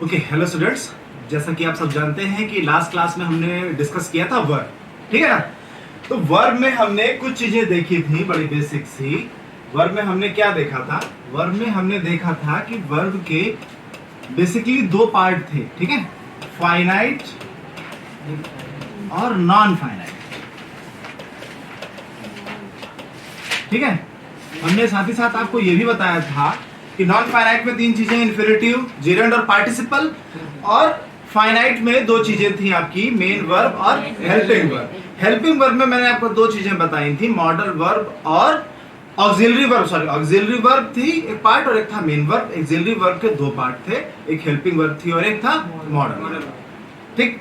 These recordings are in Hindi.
Okay, hello students. जैसा कि आप सब जानते हैं कि लास्ट क्लास में हमने डिस्कस किया था वर्ब, ठीक है ना। तो वर्ब में हमने कुछ चीजें देखी थी बड़ी बेसिक सी। वर्ब में हमने क्या देखा था? वर्ब में हमने देखा था कि वर्ब के बेसिकली दो पार्ट थे, ठीक है, फाइनाइट और नॉन फाइनाइट, ठीक है। हमने साथ ही साथ आपको यह भी बताया था कि नॉन फाइनाइट में तीन चीजें, इन्फिनिटिव, जेरेंड और पार्टिसिपल, और फाइनाइट में दो चीजें थी आपकी, मेन वर्ब और हेल्पिंग वर्ब। हेल्पिंग वर्ब में मैंने आपको दो चीजें बताई थी, मॉडल वर्ब और auxiliary verb. Sorry, auxiliary verb थी एक पार्ट और एक था मेन वर्ब। ऑक्सिलरी वर्ब के दो पार्ट थे, एक हेल्पिंग वर्ब थी और एक था मॉडल, ठीक।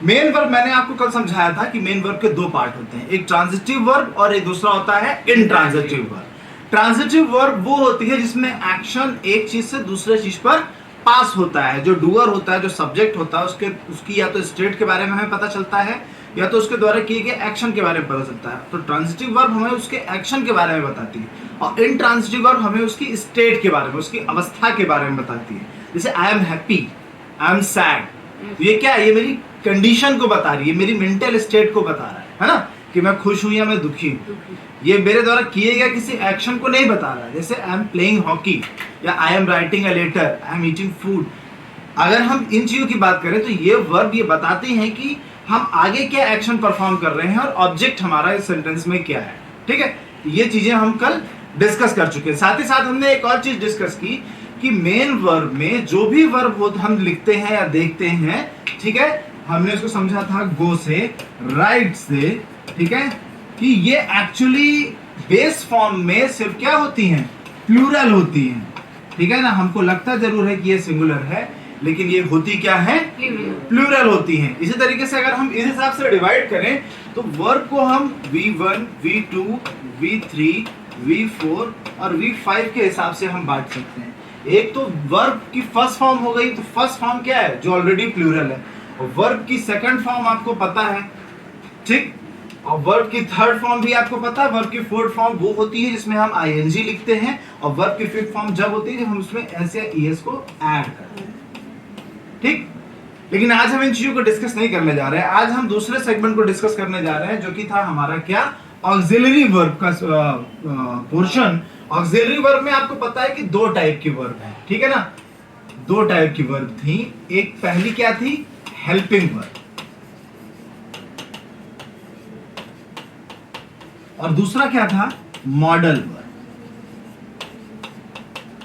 मेन वर्ब मैंने आपको कल समझाया था कि मेन वर्ब के दो पार्ट होते हैं, एक ट्रांजिटिव वर्ब और एक दूसरा होता है इंट्रांजिटिव वर्ब। ट्रांजिटिव वर्ब वो होती है जिसमें एक्शन एक चीज से दूसरे चीज पर पास होता है, जो डूअर होता है, जो सब्जेक्ट होता है, उसकी या तो स्टेट के बारे में हमें पता चलता है या तो उसके द्वारा किए गए एक्शन के बारे में पता चलता है। तो ट्रांजिटिव वर्ब हमें उसके एक्शन के बारे में बताती है और इंट्रांजिटिव वर्ब हमें उसकी स्टेट के बारे में, उसकी अवस्था के बारे में बताती है। जैसे I am happy, I am sad, ये क्या है? ये मेरी कंडीशन को बता रही है, मेरी मेंटल स्टेट को बता रहा है ना, कि मैं खुश हूं या मैं दुखी हूं। ये मेरे द्वारा किए गए किसी एक्शन को नहीं बता रहा है। जैसे आई एम प्लेइंग हॉकी या I am writing a letter, I am eating food. अगर हम इन चीजों की बात करें तो ये वर्ब ये बताते हैं कि हम आगे क्या एक्शन परफॉर्म कर रहे हैं और ऑब्जेक्ट हमारा इस सेंटेंस में क्या है, ठीक है। ये चीजें हम कल डिस्कस कर चुके हैं। साथ ही साथ हमने एक और चीज डिस्कस की कि मेन वर्ब में जो भी वर्ब हो हम लिखते हैं या देखते हैं, ठीक है, हमने उसको समझा था गो से, राइट से, ठीक है, कि ये एक्चुअली बेस फॉर्म में सिर्फ क्या होती हैं? प्लूरल होती हैं, ठीक है ना। हमको लगता जरूर है कि ये सिंगुलर है, लेकिन ये होती क्या है? प्लूरल होती हैं। इसी तरीके से अगर हम इस हिसाब से डिवाइड करें तो वर्ब को हम V1, V2, V3, V4 और V5 के हिसाब से हम बांट सकते हैं। एक तो वर्ब की फर्स्ट फॉर्म हो गई, तो फर्स्ट फॉर्म क्या है? जो ऑलरेडी प्लूरल है। और वर्ब की सेकंड फॉर्म आपको पता है, ठीक। और वर्ब की थर्ड फॉर्म भी आपको पता है। वर्ब की फोर्थ फॉर्म वो होती है जिसमें हम ing लिखते हैं, और वर्ब की फिफ्थ फॉर्म जब होती है जब हम उसमें s या es को ऐड करते हैं, ठीक। लेकिन आज हम इन चीजों को डिस्कस नहीं करने जा रहे हैं। आज हम दूसरे सेगमेंट को डिस्कस करने जा रहे हैं, जो कि था हमारा क्या? ऑक्सिलरी वर्ब का पोर्शन। ऑक्सिलरी वर्ब में आपको पता है कि दो टाइप की वर्ब है, ठीक है ना। दो टाइप की वर्ब थी। एक पहली क्या थी? हेल्पिंग वर्ब, और दूसरा क्या था? Modal verb.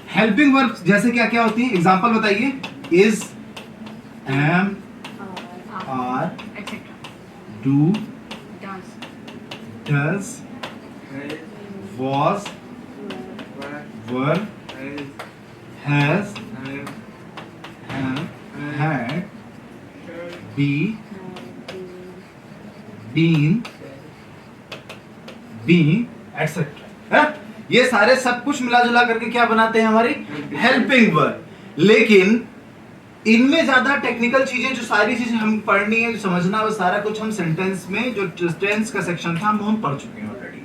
हेल्पिंग वर्ब जैसे क्या क्या होती है? एग्जांपल बताइए। Is, am, are, do, does, was, were, has, have, had, be, been, being, etc. ये सारे सब कुछ मिला जुला करके क्या बनाते हैं? हमारी हेल्पिंग वर्ब। लेकिन इनमें ज्यादा टेक्निकल चीजें, जो सारी चीजें हम पढ़नी है, जो समझना है, वो सारा कुछ हम सेंटेंस में, जो टेंस का सेक्शन था वो हम पढ़ चुके हैं ऑलरेडी।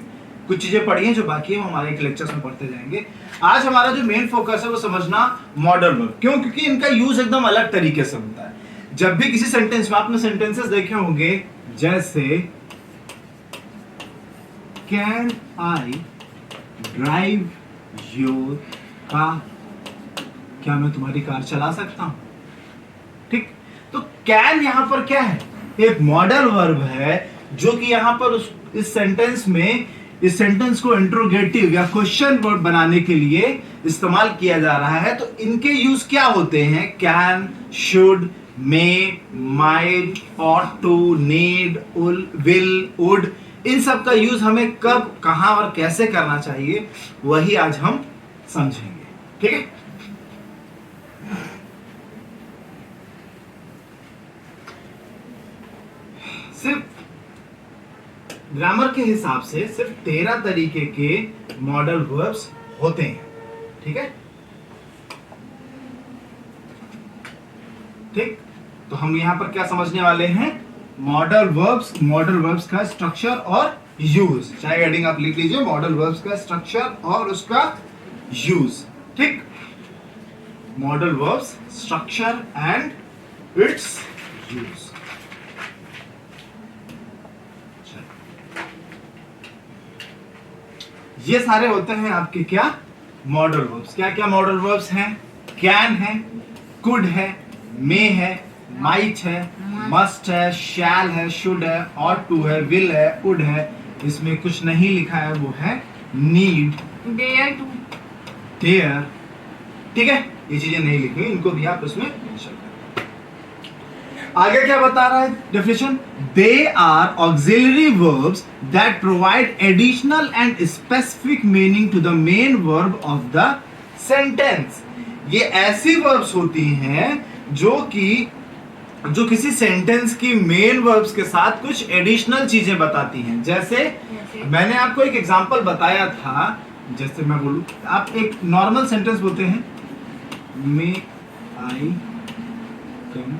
कुछ चीजें पढ़ी हैं, जो बाकी है वो हमारे एक लेक्चर्स में पढ़ते जाएंगे। आज हमारा जो मेन फोकस है वो समझना मॉडल वर्ब। क्यों? क्योंकि इनका यूज एकदम अलग तरीके से होता है। जब भी किसी सेंटेंस में आपने सेंटेंसेस देखे होंगे, जैसे can I drive your car, क्या मैं तुम्हारी कार चला सकता हूं, ठीक। तो कैन यहां पर क्या है? एक मॉडल वर्ब है, जो कि यहां पर इस सेंटेंस में, इस सेंटेंस को इंट्रोगेटिव या क्वेश्चन वर्ड बनाने के लिए इस्तेमाल किया जा रहा है। तो इनके यूज क्या होते हैं? Can, should, may, might, ought to, need, will, would, इन सब का यूज हमें कब, कहां और कैसे करना चाहिए, वही आज हम समझेंगे, ठीक है। सिर्फ ग्रामर के हिसाब से सिर्फ 13 तरीके के मॉडल वर्ब्स होते हैं, ठीक है, ठीक। तो हम यहां पर क्या समझने वाले हैं? मॉडल वर्ब्स का स्ट्रक्चर और यूज। चाहे हेडिंग आप लिख लीजिए, मॉडल वर्ब्स का स्ट्रक्चर और उसका यूज, ठीक। Modal verbs structure and it's use. ये सारे होते हैं आपके क्या मॉडल वर्ब्स। क्या क्या मॉडल वर्ब्स हैं? कैन है, कुड है, मे है, माइट है, मस्ट है, शैल है, शुड है, ऑट टू है, विल है, वुड है। इसमें कुछ नहीं लिखा है, वो है नीड, डेयर टू, डेयर। ठीक है, ये चीजें नहीं लिखी, इनको भी आप इसमें मेंशन करें। आगे क्या बता रहा है definition? They are auxiliary verbs that provide additional and specific meaning to the main verb of the sentence. ये ऐसी वर्ब्स होती हैं जो किसी सेंटेंस की मेन वर्ब्स के साथ कुछ एडिशनल चीजें बताती हैं। जैसे मैंने आपको एक एग्जांपल बताया था, जैसे मैं बोलूं, आप एक नॉर्मल सेंटेंस बोलते हैं, मे आई कम,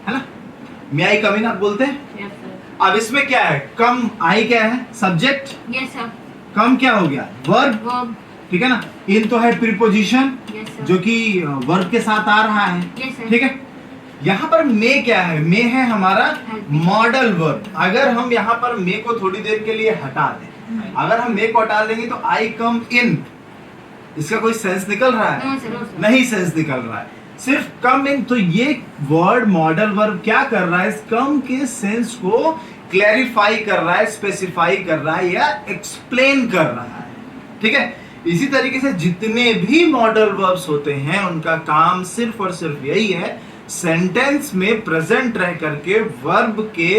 है ना? मे आई कम इन आप बोलते हैं। यस सर, अब इसमें क्या है? कम, आई क्या है? सब्जेक्ट। यस सर, कम क्या हो गया? वर्ब। वर्ब, ठीक है ना? इन तो है प्रीपोजिशन, यस सर, जो कि वर्ब के साथ आ रहा है। यस सर, ठीक है। यहाँ पर मे क्या है? मे है हमारा मॉडल वर्ब। अगर हम यहाँ पर मे को थोड़ी देर के लिए हटा दें, अगर हम मे को हटा देंगे तो आई कम इन, इसका कोई सेंस निकल रहा है? नो सर, नो सर, नहीं सेंस निकल रहा है, सिर्फ कम इन। तो ये वर्ड मॉडल वर्ब क्या कर रहा है? इस कम के सेंस को क्लैरिफाई कर रहा है, स्पेसिफाई कर रहा है या एक्सप्लेन कर रहा है। ठीक है। इसी तरीके से जितने भी मॉडल वर्ब्स होते हैं उनका काम सिर्फ और सिर्फ यही है, सेंटेंस में प्रेजेंट रह करके वर्ब के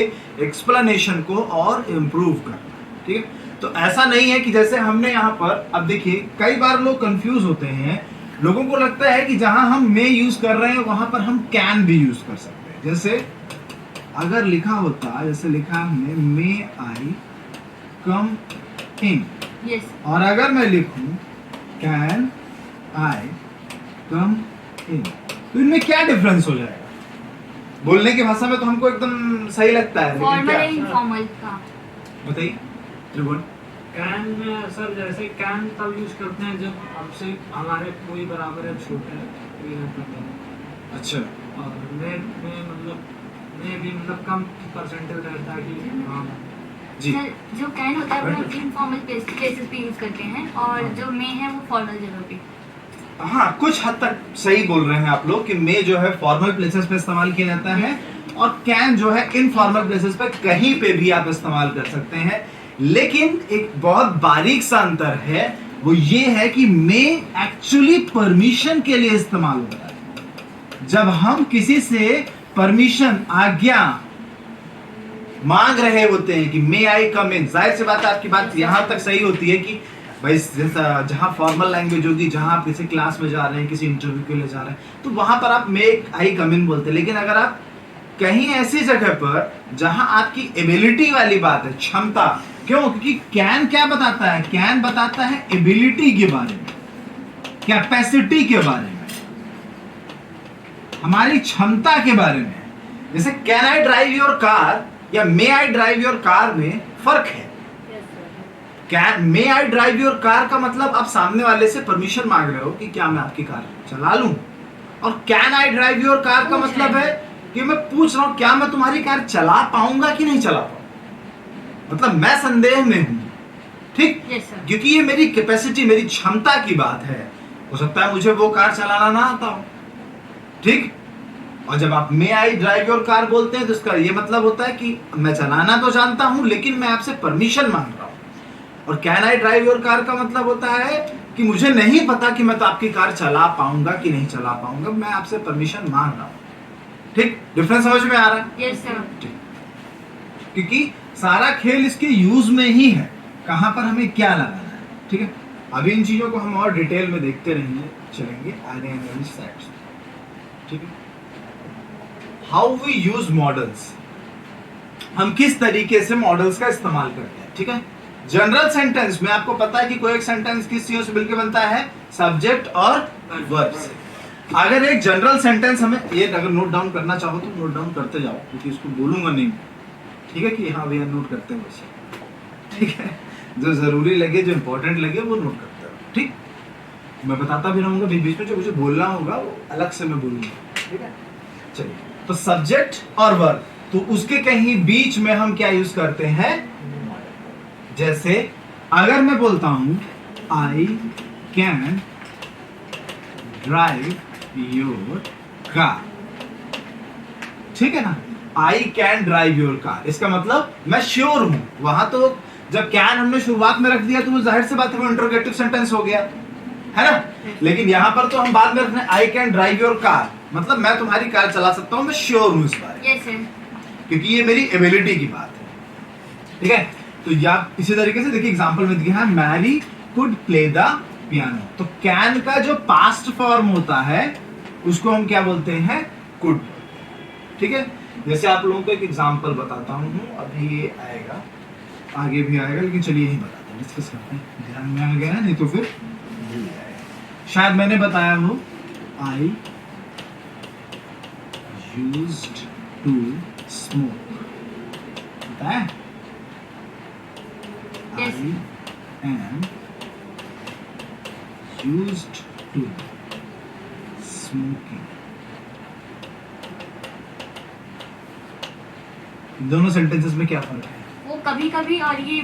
एक्सप्लेनेशन को और इंप्रूव करना। ठीक है। तो ऐसा नहीं है कि जैसे हमने यहाँ पर, अब देखिए कई बार लोग कंफ्यूज होते हैं, लोगों को लगता है कि जहां हम मे यूज कर रहे हैं वहां पर हम कैन भी यूज कर सकते हैं। जैसे अगर लिखा होता, जैसे लिखा हमने मे आई कम इन, यस, और अगर मैं लिखूं कैन आई कम इन, तो इनमें क्या डिफरेंस हो जाएगा? बोलने की भाषा में तो हमको एकदम सही लगता है, लेकिन फॉर्मल क्या? एंड इनफॉर्मल का। बताइए त्रिभुवन। कैन में सर जैसे कैन तब यूज करते हैं जब हमसे हमारे कोई बराबर है, छोटे है, कोई ना करता अच्छा, है। और में भी मतलब कम परसेंटेज रहता है कि हाँ जी सर, जो कैन होता है वो हम इनफॉर्मल प्लेसेस पे यूज करते हैं, और जो मे है वो फॉर्मल जगह पे। हाँ, कुछ हद तक सही बोल रहे हैं आप लोग कि मे जो है फॉर्मल प्लेसेस पे इस्तेमाल किया जाता है, और कैन जो है इनफॉर्मल प्लेसेस पे कहीं पे भी आप इस्तेमाल कर सकते हैं। लेकिन एक बहुत बारीक सा अंतर है, वो ये है कि मे एक्चुअली परमिशन के लिए इस्तेमाल होता है। जब हम किसी से परमिशन, आज्ञा मांग रहे होते हैं कि मे आई कम इन, जाहिर सी बात है आपकी बात यहां तक सही होती है कि भाई जैसा जहां फॉर्मल लैंग्वेज होगी, जहां आप किसी क्लास में जा रहे हैं, किसी इंटरव्यू के लिए जा रहे हैं, तो वहां पर आप मे आई कम इन बोलते हैं। लेकिन अगर आप कहीं ऐसी जगह पर जहां आपकी एबिलिटी वाली बात है, क्षमता, क्यों? क्योंकि कैन क्या बताता है? कैन बताता है एबिलिटी के बारे में, कैपेसिटी के बारे में, हमारी क्षमता के बारे में। जैसे can I drive your car या मे आई ड्राइव योर कार में फर्क है। Can may I drive your car का मतलब आप सामने वाले से परमिशन मांग रहे हो कि क्या मैं आपकी कार चला लूं, और can I drive your car का मतलब है कि मैं पूछ रहा हूं क्या मैं तुम्हारी कार चला पाऊंगा कि नहीं चला पाऊंगा, मतलब मैं संदेह में हूं। ठीक, यस सर, क्योंकि ये मेरी कैपेसिटी, मेरी क्षमता की बात है। हो सकता है मुझे वो कार चलाना ना आता हो। ठीक, और जब आप मे आई ड्राइव योर कार बोलते हैं तो इसका ये मतलब होता है कि मैं चलाना तो जानता हूं लेकिन मैं आपसे परमिशन मांग रहा हूं। और can I drive your car का मतलब होता है कि मुझे नहीं पता कि मैं तो आपकी कार चला पाऊंगा कि नहीं चला पाऊंगा, मैं आपसे परमिशन मांग रहा हूं। ठीक, डिफरेंस समझ में आ रहा है? यस सर, क्योंकि सारा खेल इसके यूज में ही है, कहां पर हमें क्या लगाना है। ठीक है, अभी इन चीजों को हम और डिटेल में देखते रहेंगे, चलेंगे आगे वाली स्लाइड्स। ठीक है, हाउ वी यूज मॉडल्स, हम किस तरीके से मॉडल्स का इस्तेमाल करते हैं। ठीक है, जनरल सेंटेंस में आपको पता है कि कोई एक सेंटेंस किस चीजों से मिलकर बनता है? सब्जेक्ट और वर्ब से। अगर एक जनरल सेंटेंस हमें ये अगर नोट डाउन करना चाहो तो नोट डाउन करते जाओ, क्योंकि इसको बोलूंगा नहीं। ठीक है कि हाँ भैया नोट करते हैं वैसे। ठीक है, जो जरूरी लगे, जो इंपॉर्टेंट लगे वो नोट करते रहो। ठीक, मैं बताता भी रहूंगा, बीच बीच में जो मुझे बोलना होगा वो अलग से मैं बोलूंगा, ठीक है। चलिए, तो सब्जेक्ट और वर्ब, तो उसके कहीं बीच में हम क्या यूज करते हैं, जैसे अगर मैं बोलता हूं I can drive your car, ठीक है ना, I can drive your car, इसका मतलब मैं श्योर हूं। वहां तो जब कैन हमने शुरुआत में रख दिया तो वो जाहिर सी बात है वो इंटरोगेटिव सेंटेंस हो गया, है ना। लेकिन यहां पर तो हम बाद में रखने I can drive your car, मतलब मैं तुम्हारी कार चला सकता हूं, मैं श्योर हूं इस बारे में, यस सर। क्योंकि ये मेरी एबिलिटी की बात है, ठीक है। तो या इसी तरीके से देखिए एग्जांपल में दिया है Mary could play the piano, तो कैन का जो पास्ट फॉर्म होता है उसको हम क्या बोलते हैं, कुड, ठीक है। जैसे आप लोगों को एक एग्जांपल बताता हूँ, अभी ये आएगा, आगे भी आएगा, लेकिन चलिए यही बताते हैं, डिस्कस करते हैं, ध्यान में आ गया है, नहीं तो फिर भूल जाएगा। शायद मैंने बताया हूँ आई यूज्ड टू स्मोक, बताया Yes. I am used to smoking. इन दोनों सेंटेंसेस में क्या फर्क है? वो कभी कभी और ये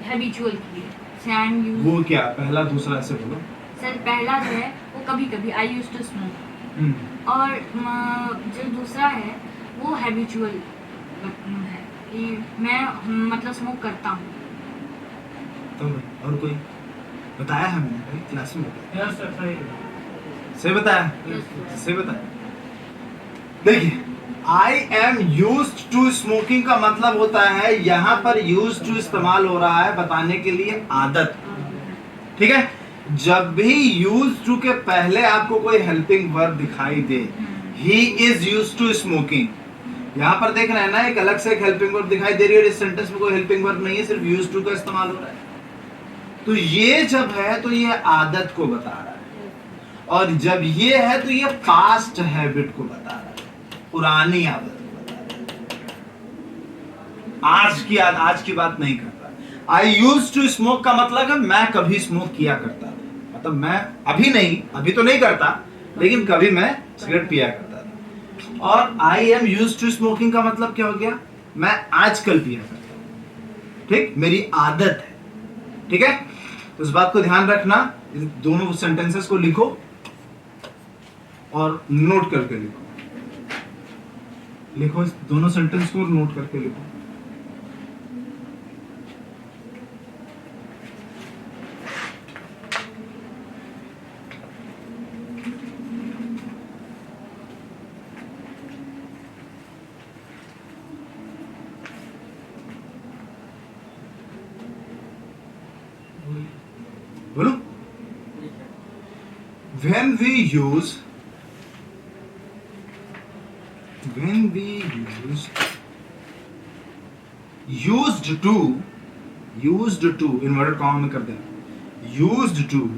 हैबिचुअल की है। सैम यूज, वो क्या पहला दूसरा ऐसे बोलो। सर पहला जो है वो कभी कभी आई यूज टू स्मोक, और जो दूसरा है वो हैबिचुअल है कि मैं मतलब स्मोक करता हूँ। तो और कोई बताया है मैंने भाई क्लास में बताया, यस सर, सही सही बताया, Yes. सही बताया। देखिए I am used to smoking का मतलब होता है यहाँ पर यूज्ड टू इस्तेमाल हो रहा है बताने के लिए आदत, ठीक है। जब भी यूज्ड टू के पहले आपको कोई हेल्पिंग वर्ब दिखाई दे, he is used to smoking, यहाँ पर देख रहे हैं ना एक अलग से एक हेल्पिंग वर्ब दिखाई दे रही है और इस सेंटेंस में कोई हेल्पिंग वर्ब नहीं है, सिर्फ यूज्ड टू का इस्तेमाल हो रहा है। तो ये जब है तो ये आदत को बता रहा है, और जब ये है तो ये पास्ट हैबिट को बता रहा है, पुरानी आदत को बता रहा है, आज की बात नहीं करता। आई यूज्ड टू स्मोक का मतलब है मैं कभी स्मोक किया करता था, मतलब मैं अभी नहीं, अभी तो नहीं करता, लेकिन कभी मैं सिगरेट पिया करता था। और I am used to smoking का मतलब क्या हो गया, मैं आजकल पिया करता हूं, ठीक, मेरी आदत है, ठीक है। तो इस बात को ध्यान रखना, इस दोनों सेंटेंसेस को लिखो और नोट करके लिखो इस दोनों सेंटेंस को नोट करके लिखो। बोलो, when we use used to inverted comma में कर देना, used to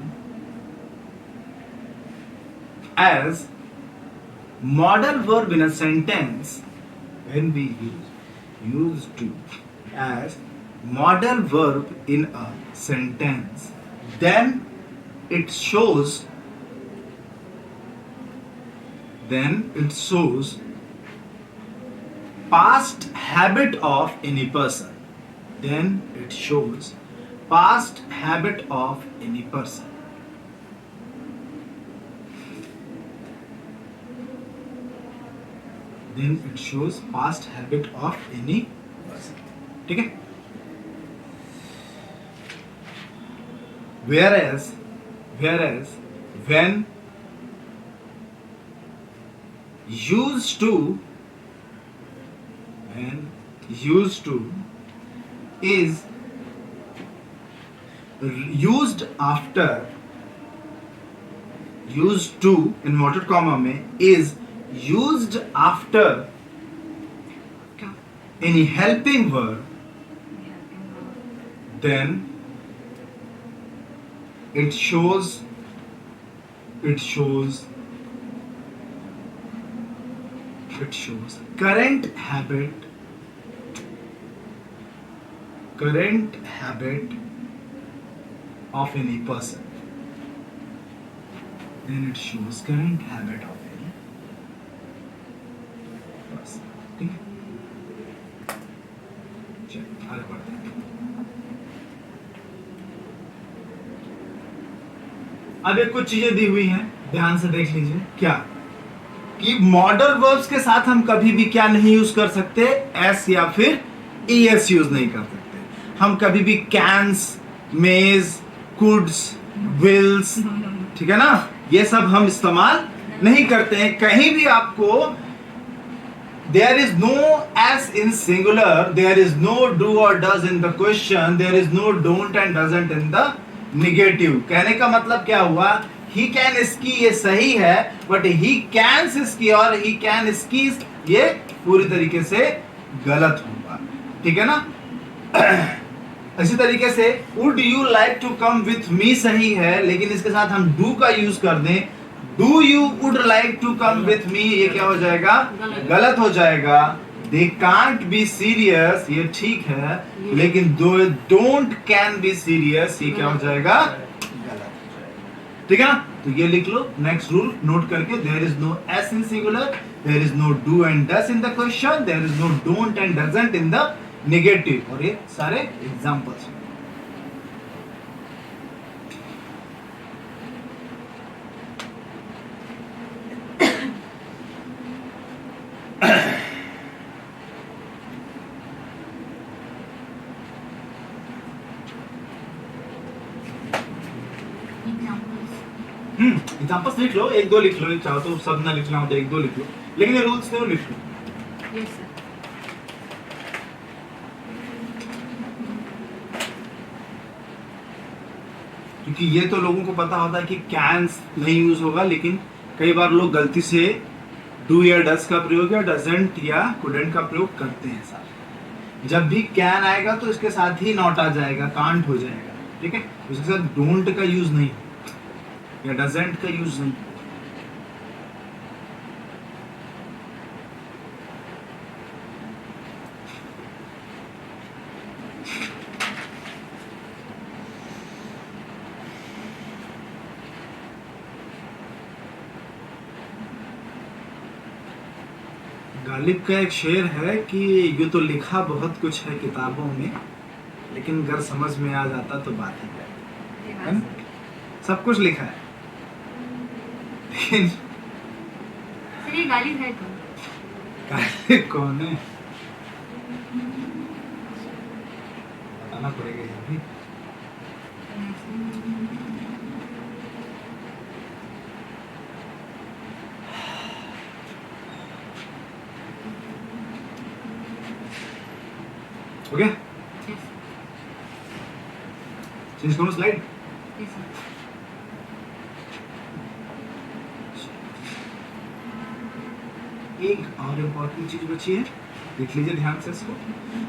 as modal verb in a sentence, when we use used to as modal verb in a sentence, then it shows past habit of any person, then it shows past habit of any person, then it shows past habit of any person, ठीक है। whereas when used to is used after, used to inverted comma में is used after any helping verb, then it shows current habit of any person, then it shows current habit of any person. ठीक है, चलिए आगे बढ़ते हैं। अब एक कुछ चीजें दी हुई हैं, ध्यान से देख लीजिए। क्या कि मॉडल वर्ब्स के साथ हम कभी भी क्या नहीं यूज कर सकते, एस या फिर ईएस यूज नहीं कर सकते। हम कभी भी कैंस, मेज, कुड्स, विल्स, ठीक है ना, ये सब हम इस्तेमाल नहीं करते हैं। कहीं भी आपको there is no s in singular, there is no do or does in the question, there is no don't and doesn't in the negative। कहने का मतलब क्या हुआ, he can ski ये सही है, but he can ski और he can skis ये पूरी तरीके से गलत होगा, ठीक है ना। इसी तरीके से would you like to come with me सही है, लेकिन इसके साथ हम do का यूज कर दें, do you would like to come with me, ये क्या हो जाएगा, गलत हो जाएगा। they can't be serious ये ठीक है, लेकिन don't can be serious ये क्या हो जाएगा, गलत हो जाएगा, ठीक है ना। तो ये लिख लो, नेक्स्ट रूल नोट करके, there is no s in singular, there is no do and does in the question, there is no don't and doesn't in the negative, और ये सारे एग्जांपल्स। एग्जांपल्स लिख लो, एक दो लिख लो, चाहो तो सब ना लिखना हो तो एक दो लिख लो, लेकिन ये रूल्स नहीं लिख लो। Yes sir. क्योंकि ये तो लोगों को पता होता है कि कैंस नहीं यूज होगा, लेकिन कई बार लोग गलती से डू या डस का प्रयोग या डजंट या कुडंट का प्रयोग करते हैं साथ। जब भी कैन आएगा तो इसके साथ ही नॉट आ जाएगा, कांट हो जाएगा, ठीक है, उसके साथ डोंट का यूज नहीं या डजंट का यूज नहीं। गालिब का एक शेर है कि यूं तो लिखा बहुत कुछ है किताबों में, लेकिन अगर समझ में आ जाता तो बात ही क्या है। सब कुछ लिखा है, लेकिन सर ये गालिब है कौन? गालिब कौन है बताना पड़ेगा ये भी। ओके, यस चेंज करो स्लाइड। Yes sir. एक और इम्पोर्टेंट चीज बची है, देख लीजिए ध्यान से इसको।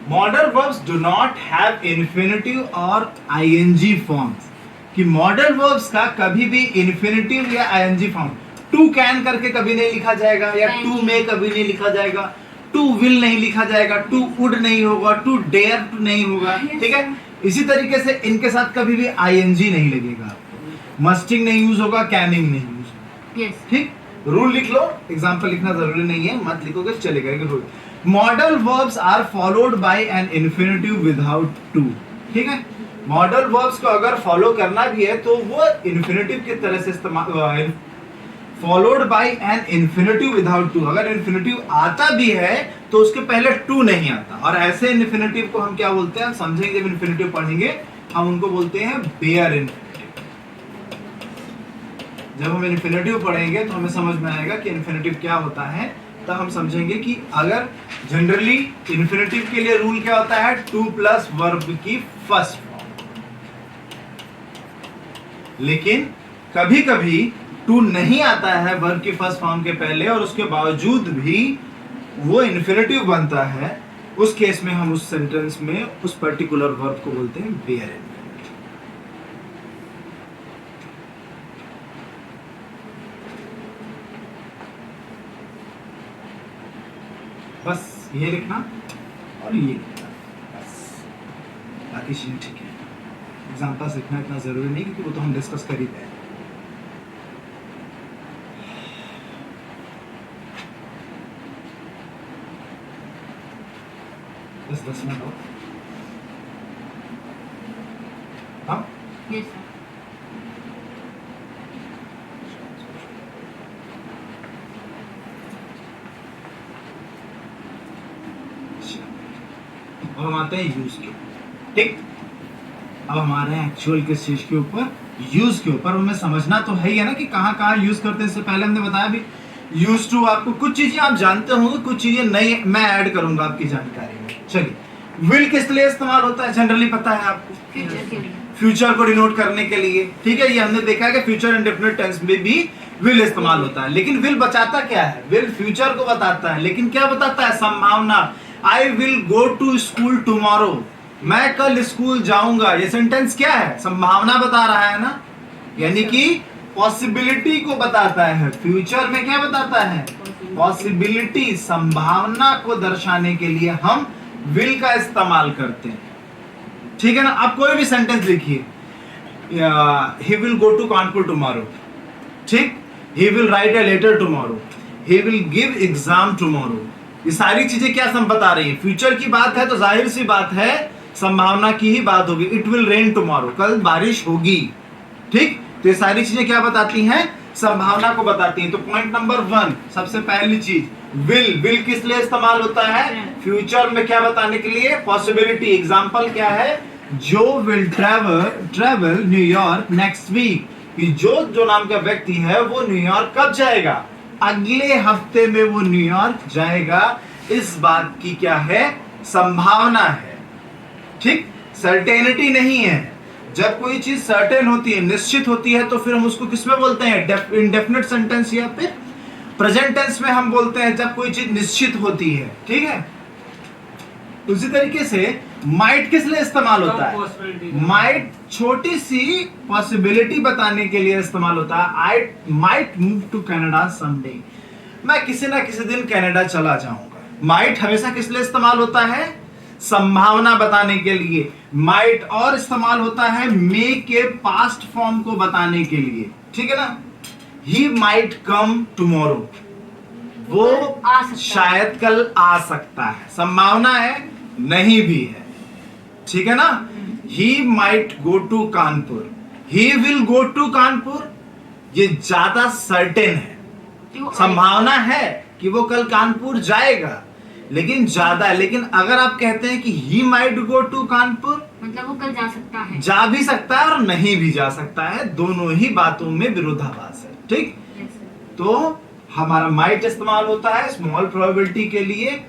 Modal verbs do not have infinitive और आईएनजी फॉर्म्स, कि मॉडल वर्ब्स का कभी भी इन्फिनिटिव या आईएनजी फॉर्म, टू कैन करके कभी नहीं लिखा जाएगा, या टू में कभी नहीं लिखा जाएगा, टू विल नहीं लिखा जाएगा, टू वुड नहीं होगा, टू डेयर टू नहीं होगा, ठीक है। इसी तरीके से इनके साथ कभी भी आईएनजी नहीं लगेगा आपको, मस्टिंग नहीं यूज होगा, कैनिंग नहीं यूज होगा, यस ठीक। रूल लिख लो, एग्जांपल लिखना जरूरी नहीं है, मत लिखोगे चलेगा। Rule, model verbs are followed by an infinitive without to, ठीक है। मॉडल वर्ब्स को अगर फॉलो करना भी है तो वो इन्फिनिटिव की तरह से इस्तेमाल, followed by an infinitive without to, अगर इन्फिनिटिव आता भी है तो उसके पहले टू नहीं आता, और ऐसे इन्फिनिटिव को हम क्या बोलते हैं, समझेंगे जब इन्फिनिटिव पढ़ेंगे, हम उनको बोलते हैं बेयर इन्फिनिटिव। जब हम इन्फिनिटिव पढ़ेंगे तो हमें समझ में आएगा कि इन्फिनिटिव क्या होता है, तब हम समझेंगे कि अगर जनरली इन्फिनिटिव के लिए रूल क्या होता है, टू प्लस वर्ब की फर्स्ट फॉर्म, लेकिन कभी कभी टू नहीं आता है वर्ब की फर्स्ट फॉर्म के पहले, और उसके बावजूद भी वो इन्फिनिटिव बनता है, उस केस में हम उस सेंटेंस में उस पर्टिकुलर वर्ब को बोलते हैं बेयर इन्फिनिटिव। बस ये लिखना और ये लिखना, बस बाकी चीजें ठीक है। एग्जाम्पल्स लिखना इतना जरूरी नहीं, क्योंकि वो तो हम डिस्कस कर ही रहे हैं। 10 मिनट और। हाँ यस सर। अब हम आते हैं यूज के ऊपर, ठीक। अब हमारे एक्चुअल किस चीज के ऊपर, यूज के ऊपर। हमें समझना तो है ही है ना कि कहाँ कहाँ यूज करते हैं। इससे पहले हमने बताया भी यूज टू, आपको कुछ चीजें आप जानते होंगे, कुछ चीजें नई मैं ऐड करूंगा आपकी जानकारी में। चलिए, विल किस लिए इस्तेमाल होता है, जनरली पता है आपको, फ्यूचर के लिए। फ्यूचर को डिनोट करने के लिए, ठीक है। ये हमने देखा है कि फ्यूचर इंडेफिनिट टेंस में भी विल इस्तेमाल होता है। लेकिन विल बचाता क्या है, विल फ्यूचर को बताता है, लेकिन क्या बताता है, संभावना। I will go to school tomorrow, मैं कल स्कूल जाऊंगा। ये सेंटेंस क्या है, संभावना बता रहा है ना, यानी कि पॉसिबिलिटी को बताता है। फ्यूचर में क्या बताता है, पॉसिबिलिटी, संभावना को दर्शाने के लिए हम विल का इस्तेमाल करते हैं, ठीक है ना। आप कोई भी सेंटेंस लिखिए, he will go to Kanpur tomorrow, ठीक। He will write a letter tomorrow, he will give exam tomorrow. ये सारी चीजें क्या सम बता रही है, फ्यूचर की बात है, तो जाहिर सी बात है संभावना की ही बात होगी। इट विल रेन टुमारो, कल बारिश होगी, ठीक। तो ये सारी चीजें क्या बताती हैं, संभावना को बताती हैं। तो पॉइंट नंबर 1, सबसे पहली चीज, विल। विल किस लिए इस्तेमाल होता है, फ्यूचर में क्या बताने के लिए, पॉसिबिलिटी। एग्जांपल क्या है, Joe will travel New York next week, कि जो नाम का व्यक्ति है वो न्यूयॉर्क कब जाएगा, अगले हफ्ते में वो न्यूयॉर्क जाएगा। इस बात की क्या है, संभावना है, ठीक। सर्टेनिटी नहीं है। जब कोई चीज सर्टेन होती है, निश्चित होती है, तो फिर हम उसको किसमें बोलते हैं, इंडेफिनिट सेंटेंस या फिर प्रेजेंट टेंस में हम बोलते हैं, जब कोई चीज निश्चित होती है, ठीक है। उसी तरीके से माइट किस लिए इस्तेमाल होता है, माइट छोटी सी पॉसिबिलिटी बताने के लिए इस्तेमाल होता है। I might move to Canada someday, मैं किसी ना किसी दिन कनाडा चला जाऊंगा। माइट हमेशा किस लिए इस्तेमाल होता है, संभावना बताने के लिए। माइट और इस्तेमाल होता है मे के पास्ट फॉर्म को बताने के लिए, ठीक है ना। ही माइट कम टुमारो, वो शायद कल आ सकता है, संभावना है, नहीं भी है, ठीक है ना। He might go to Kanpur, he will go to Kanpur, ये ज्यादा सर्टेन है, संभावना है कि वो कल कानपुर जाएगा, लेकिन ज्यादा है। लेकिन अगर आप कहते हैं कि he might go to Kanpur, मतलब वो कल जा सकता है, जा भी सकता है और नहीं भी जा सकता है, दोनों ही बातों में विरोधाभास है, ठीक। तो हमारा माइट इस्तेमाल होता है स्मॉल प्रोबेबिलिटी के लिए,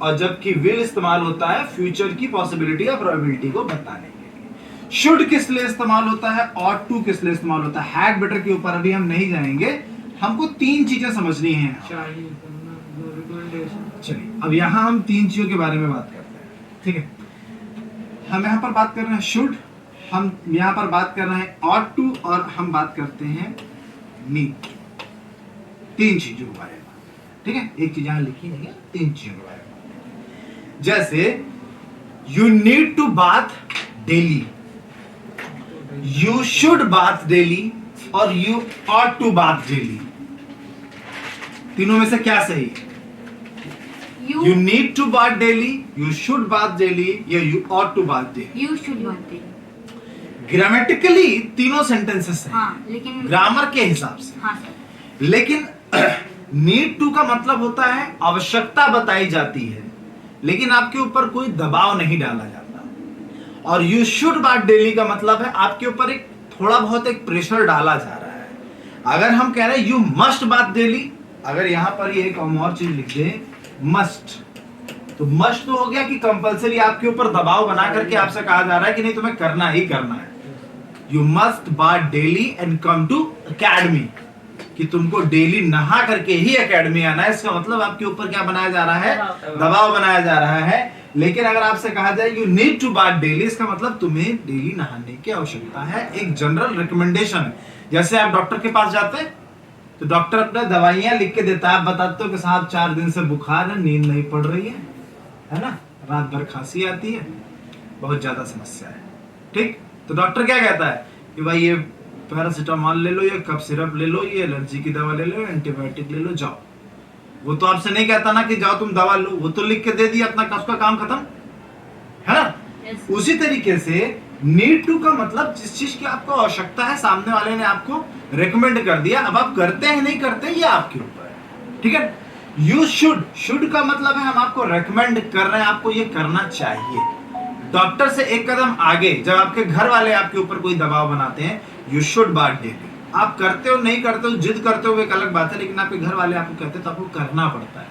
और जबकि विल इस्तेमाल होता है फ्यूचर की पॉसिबिलिटी या प्रोबेबिलिटी को बताने के लिए। शुड किस लिए इस्तेमाल होता है, ऑट टू किस लिए इस्तेमाल होता है, हैड बेटर के ऊपर अभी हम नहीं जाएंगे, हमको 3 चीजें समझनी है। चलिए, अब यहाँ हम 3 चीजों के बारे में बात करते हैं, ठीक है। हम यहाँ पर बात कर रहे हैं शुड, हम यहाँ पर बात कर रहे हैं ऑट टू, और हम बात करते हैं नीड। 3 चीजों के बारे में, ठीक है। एक चीज यहाँ लिखी नहीं है, 3 चीजों के बारे में। जैसे you need to bath daily, you should bath daily, और you ought to bath daily. तीनों में से क्या सही है, you need to bath daily, you should bath daily, या you ought to bath daily. You should bath daily. Grammatically तीनों सेंटेंसेस हैं, हाँ, लेकिन ग्रामर के हिसाब से। हाँ सर। लेकिन नीड टू का मतलब होता है आवश्यकता बताई जाती है, लेकिन आपके ऊपर कोई दबाव नहीं डाला जाता। और यू शुड बाथ डेली का मतलब है आपके ऊपर एक थोड़ा बहुत एक प्रेशर डाला जा रहा है। अगर हम कह रहे हैं यू मस्ट बाथ डेली, अगर यहां पर ये एक और चीज लिख दे मस्ट, तो मस्ट तो हो गया कि कंपलसरी, आपके ऊपर दबाव बना करके आपसे कहा जा रहा है कि नहीं तुम्हें करना ही करना है। You must bath daily and come to academy, कि तुमको डेली नहा करके ही एकेडमी आना है। इसका मतलब आपके ऊपर क्या बनाया जा रहा है, दबाव बनाया जा रहा है। लेकिन अगर आपसे कहा जाए you need to bath daily, इसका मतलब तुम्हें डेली नहाने की आवश्यकता है, एक जनरल रिकमेंडेशन। जैसे आप डॉक्टर के पास जाते हैं तो डॉक्टर अपने दवाइयां लिख के देता है, आप बताते हो कि साहब 4 दिन से बुखार है, नींद नहीं पड़ रही है ना, रात भर खांसी आती है, बहुत ज्यादा समस्या है, ठीक। तो डॉक्टर क्या कहता है कि भाई ये पैरासिटामोल ले लो, ये कफ सिरप ले लो, ये एलर्जी की दवा ले लो, एंटीबायोटिक ले लो, जाओ। वो तो आपसे नहीं कहता ना कि जाओ तुम दवा लो, वो तो लिख के दे दिया, अपना उसका काम खत्म। उसी तरीके से नीड टू का मतलब जिस चीज की आपको आवश्यकता है, सामने वाले ने आपको रिकमेंड कर दिया, अब आप करते हैं नहीं करते ये आपके ऊपर है, ठीक है। यू शुड का मतलब है हम आपको रेकमेंड कर रहे हैं, आपको ये करना चाहिए। डॉक्टर से एक कदम आगे जब आपके घर वाले आपके ऊपर कोई दबाव बनाते हैं, यू शुड बात डेली। आप करते हो नहीं करते हो, जिद करते हो, एक अलग बात है, लेकिन आपके घर वाले आपको कहते हैं तो आपको करना पड़ता है।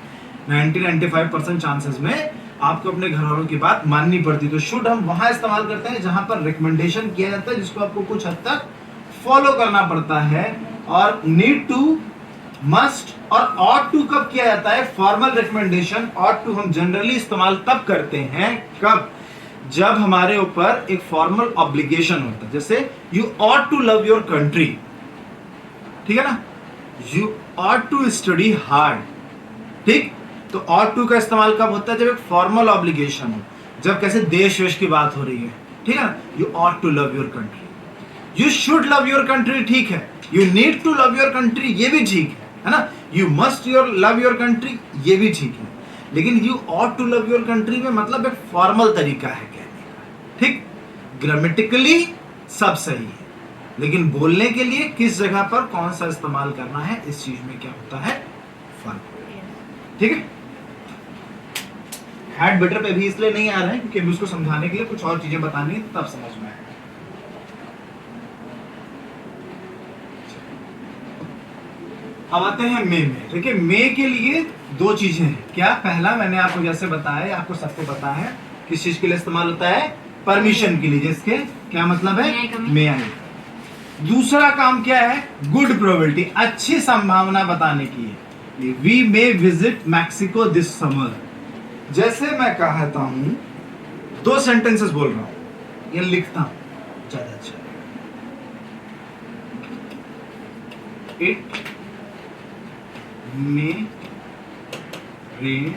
90-95% चांसेस में आपको अपने घर वालों की बात माननी पड़ती है। तो शुड हम वहां इस्तेमाल करते हैं जहां पर रिकमेंडेशन किया जाता है, जिसको आपको कुछ हद तक फॉलो करना पड़ता है। और नीड टू, मस्ट और ऑट टू कब किया जाता है? फॉर्मल रिकमेंडेशन ऑट टू हम जनरली इस्तेमाल तब करते हैं, कब? जब हमारे ऊपर एक फॉर्मल ऑब्लिगेशन होता है। जैसे you ought to love your country, ठीक है ना, you ought to study hard, ठीक। तो ऑट टू का इस्तेमाल कब होता है? जब एक फॉर्मल ऑब्लिगेशन हो, जब कैसे देश वेश की बात हो रही है, ठीक है ना। You ought to love your country, you should love your country, ठीक है। You need to love your country, ये भी ठीक है ना। You must love your country, ये भी ठीक है। लेकिन you ought to love your country में मतलब एक फॉर्मल तरीका है कहने का, ठीक। ग्रामेटिकली सब सही है, लेकिन बोलने के लिए किस जगह पर कौन सा इस्तेमाल करना है, इस चीज में क्या होता है? फर्क, ठीक है। हैड बेटर पे भी इसलिए नहीं आ रहा है क्योंकि अभी उसको समझाने के लिए कुछ और चीजें बतानी है, तब समझ में आएगा। अब आते हैं मे में, ठीक है। मे के लिए दो चीजें हैं। क्या? पहला मैंने आपको जैसे बताया, आपको सबको पता है किस चीज के लिए इस्तेमाल होता है? परमिशन के लिए, जिसके क्या मतलब है? मे आई। दूसरा काम क्या है? गुड प्रोबेबिलिटी, अच्छी संभावना बताने की है। We may visit Mexico this summer. जैसे मैं कहता हूं, दो सेंटेंसेस बोल रहा हूं या लिखता हूं, ज्यादा अच्छा। It may rain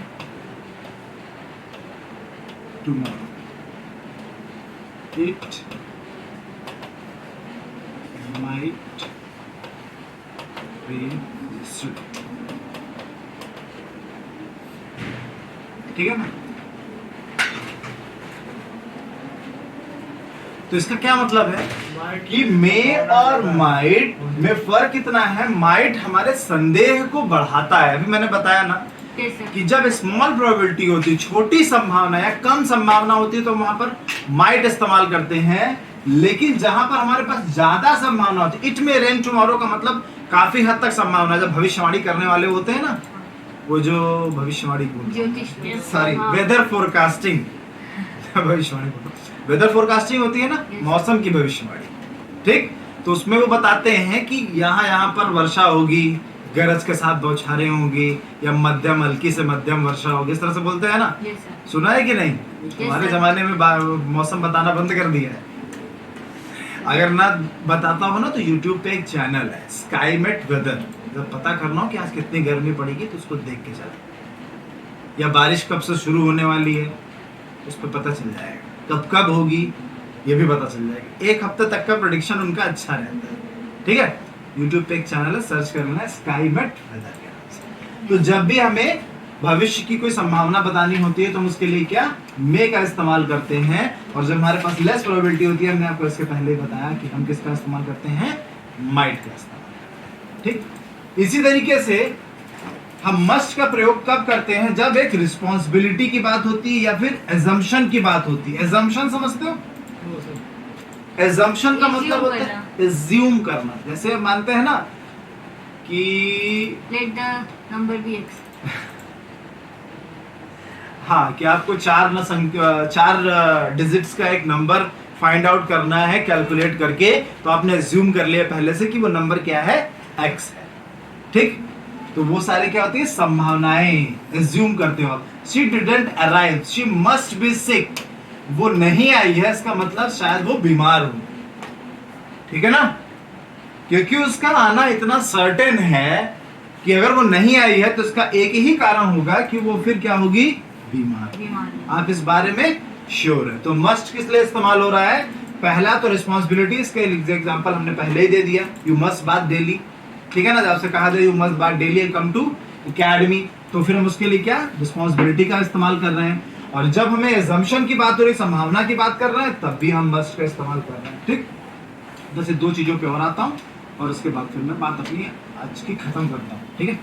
tomorrow, it might rain yesterday, ठीक है ना। तो इसका क्या मतलब है कि मे और माइट में फर्क कितना है? माइट हमारे संदेह को बढ़ाता है। अभी मैंने बताया ना कि जब स्मॉल प्रोबेबिलिटी होती है, छोटी संभावना या कम संभावना होती है, तो वहां पर माइट इस्तेमाल करते हैं। लेकिन जहां पर हमारे पास ज्यादा संभावना होती है, इट में रेन टुमारो का मतलब काफी हद तक संभावना। जब भविष्यवाणी करने वाले होते हैं ना, वो जो भविष्यवाणी, सॉरी, वेदर फोरकास्टिंग, भविष्यवाणी, वेदर फोरकास्टिंग होती है ना, मौसम की भविष्यवाणी, ठीक। तो उसमें वो बताते हैं कि यहाँ पर वर्षा होगी, गरज के साथ बौछारें होंगी, या मध्यम, हल्की से मध्यम वर्षा होगी, इस तरह से बोलते हैं ना। सुना है कि नहीं? हमारे जमाने में मौसम बताना बंद कर दिया है। अगर ना बताता हो ना, तो YouTube पे एक चैनल है, स्काईमेट वेदर। जब पता करना हो कि आज कितनी गर्मी पड़ेगी, तो उसको देख के चलो। या बारिश कब से शुरू होने वाली है, उस पर पता चल जाएगा। कब होगी ये भी पता चल जाएगा। एक हफ्ते तक का प्रेडिक्शन उनका अच्छा रहता है, ठीक है। YouTube पे एक चैनल है, सर्च करना है स्काईमेट वेदर के नाम से। तो जब भी हमें भविष्य की कोई संभावना बतानी होती है, तो हम उसके लिए क्या? मे का इस्तेमाल करते हैं। और जब हमारे पास लेस प्रोबेबिलिटी होती है, हमने आपको इसके पहले ही बताया कि हम किसका इस्तेमाल करते हैं? माइट का इस्तेमाल, ठीक। इसी तरीके से हम मस्ट का प्रयोग कब करते हैं? जब एक रिस्पॉन्सिबिलिटी की बात होती है या फिर एजम्पशन की बात होती है। एजम्पशन समझते हो? एजम्पशन का मतलब होता है एज्यूम करना। जैसे मानते हैं ना कि let the number be X, हाँ, कि आपको चार डिजिट्स का एक नंबर फाइंड आउट करना है कैलकुलेट करके, तो आपने एज्यूम कर लिया पहले से कि वो नंबर क्या है? x है, ठीक। तो वो सारे क्या होती है? संभावनाएं एज्यूम करते हो आप। She didn't arrive, she must be sick, वो नहीं आई है, इसका मतलब शायद वो बीमार हो, ठीक है ना। क्योंकि उसका आना इतना सर्टेन है कि अगर वो नहीं आई है, तो इसका एक ही कारण होगा कि वो फिर क्या होगी? बीमार। आप इस बारे में श्योर है। तो मस्ट किस लिए इस्तेमाल हो रहा है? पहला तो रिस्पॉन्सिबिलिटी, इसका एग्जांपल हमने पहले ही दे दिया, यू मस्ट बात डेली, ठीक है ना। जब से कहा था यू मस्ट बात डेली कम टू एकेडमी, तो फिर हम उसके लिए क्या? रिस्पॉन्सिबिलिटी का इस्तेमाल कर रहे हैं। और जब हमें एजम्पशन की बात हो रही, संभावना की बात कर रहे हैं, तब भी हम मस्ट का इस्तेमाल कर रहे हैं। ठीक, बस ये दो चीजों पे और आता हूँ और उसके बाद फिर मैं बात अपनी आज की खत्म करता हूँ। ठीक है,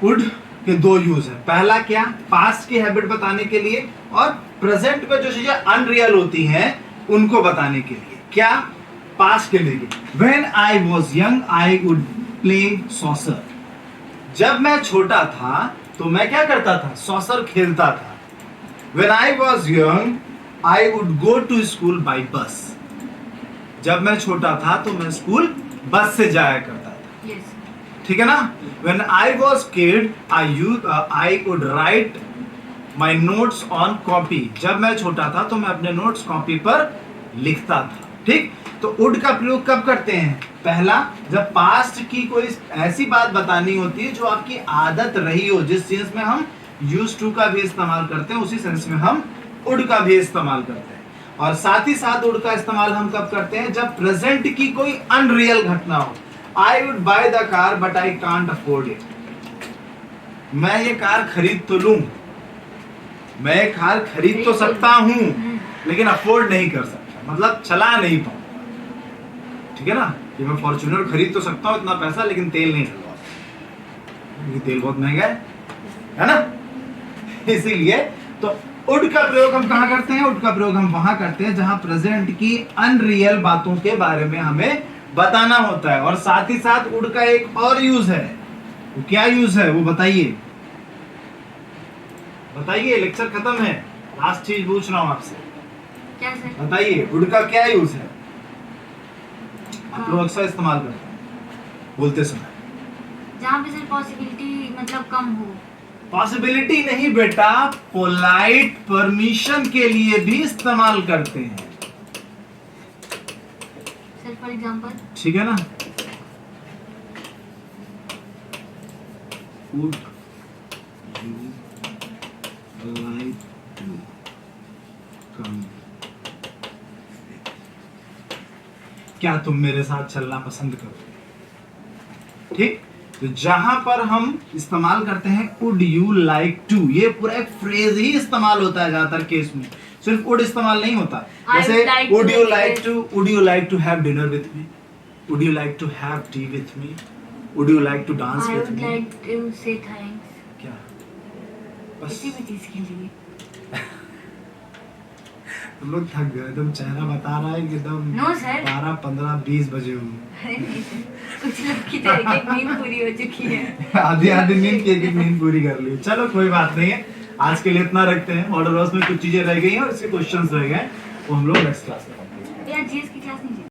वुड के दो यूज है। पहला क्या, पास्ट की हैबिट बताने के लिए, और प्रेजेंट में जो चीजें अनरियल होती हैं उनको बताने के लिए। क्या, पास्ट के लिए, when I was young I would play saucer. जब मैं छोटा था तो मैं क्या करता था, सॉसर खेलता था। When I was young I would go to school by bus. जब मैं छोटा था तो मैं स्कूल बस से जाया करता था। यस। ठीक है ना। When I was kid, I would write my notes on copy. जब मैं छोटा था तो मैं अपने नोट्स कॉपी पर लिखता था। ठीक, तो would का प्रयोग कब करते हैं, पहला जब पास्ट की कोई ऐसी बात बतानी होती है जो आपकी आदत रही हो, जिस सेंस में हम used to का भी इस्तेमाल करते हैं उसी सेंस में हम would का भी इस्तेमाल करते हैं। और साथ ही साथ would का इस्तेमाल हम कब करते हैं, जब प्रेजेंट की कोई अनरियल घटना हो। I would buy the car but I can't afford it. मैं ये कार खरीद तो लूं, मैं ये कार खरीद तो सकता हूं, लेकिन अफोर्ड नहीं कर सकता, मतलब चला नहीं पाऊंगा। ठीक है ना, कि मैं फॉर्च्यूनर खरीद तो सकता हूं इतना पैसा, लेकिन तेल नहीं डलवा सकता क्योंकि तेल बहुत महंगा है ना। इसीलिए तो would का प्रयोग हम कहाँ करते हैं, would का प्रयोग हम वहां करते हैं जहां प्रेजेंट की अनरियल बातों के बारे में हमें बताना होता है। और साथ ही साथ would का एक और यूज है, वो क्या यूज है वो बताइए, बताइए, लेक्चर खत्म है, लास्ट चीज पूछ रहा हूं आपसे, क्या सर? बताइए would का क्या यूज है, आप लोग अक्सर इस्तेमाल करते हैं बोलते समय। जहाँ पे सर पॉसिबिलिटी मतलब कम हो। पॉसिबिलिटी नहीं बेटा, पोलाइट परमिशन के लिए भी इस्तेमाल करते हैं। Sir for example. ठीक है ना, would you like to come? क्या तुम मेरे साथ चलना पसंद करोगे? ठीक, तो जहां पर हम इस्तेमाल करते हैं would you like to, ये पूरा एक फ्रेज ही इस्तेमाल होता है ज्यादातर केस में, सिर्फ would इस्तेमाल नहीं होता। जैसे would you like to have dinner with me, would you like to have tea with me, would you like to dance I with would me। like to say thanks। क्या बस किसी भी चीज के लिए। तुम लोग थक गए, तुम चेहरा बता रहा है कि एकदम No, sir। 12, 15, 20 बजे हो। अरे नहीं सर, कुछ लोग की तो एक नींद पूरी हो चुकी है। आधी आधी नींद की एक नींद पूरी कर ली। चलो कोई बात नहीं है, आज के लिए इतना रखते हैं। ऑर्डर में कुछ चीजें रह गई हैं और इसके क्वेश्चंस रह गए, वो हम लोग नेक्स्ट क्लास में। यार जीएस की क्लास नहीं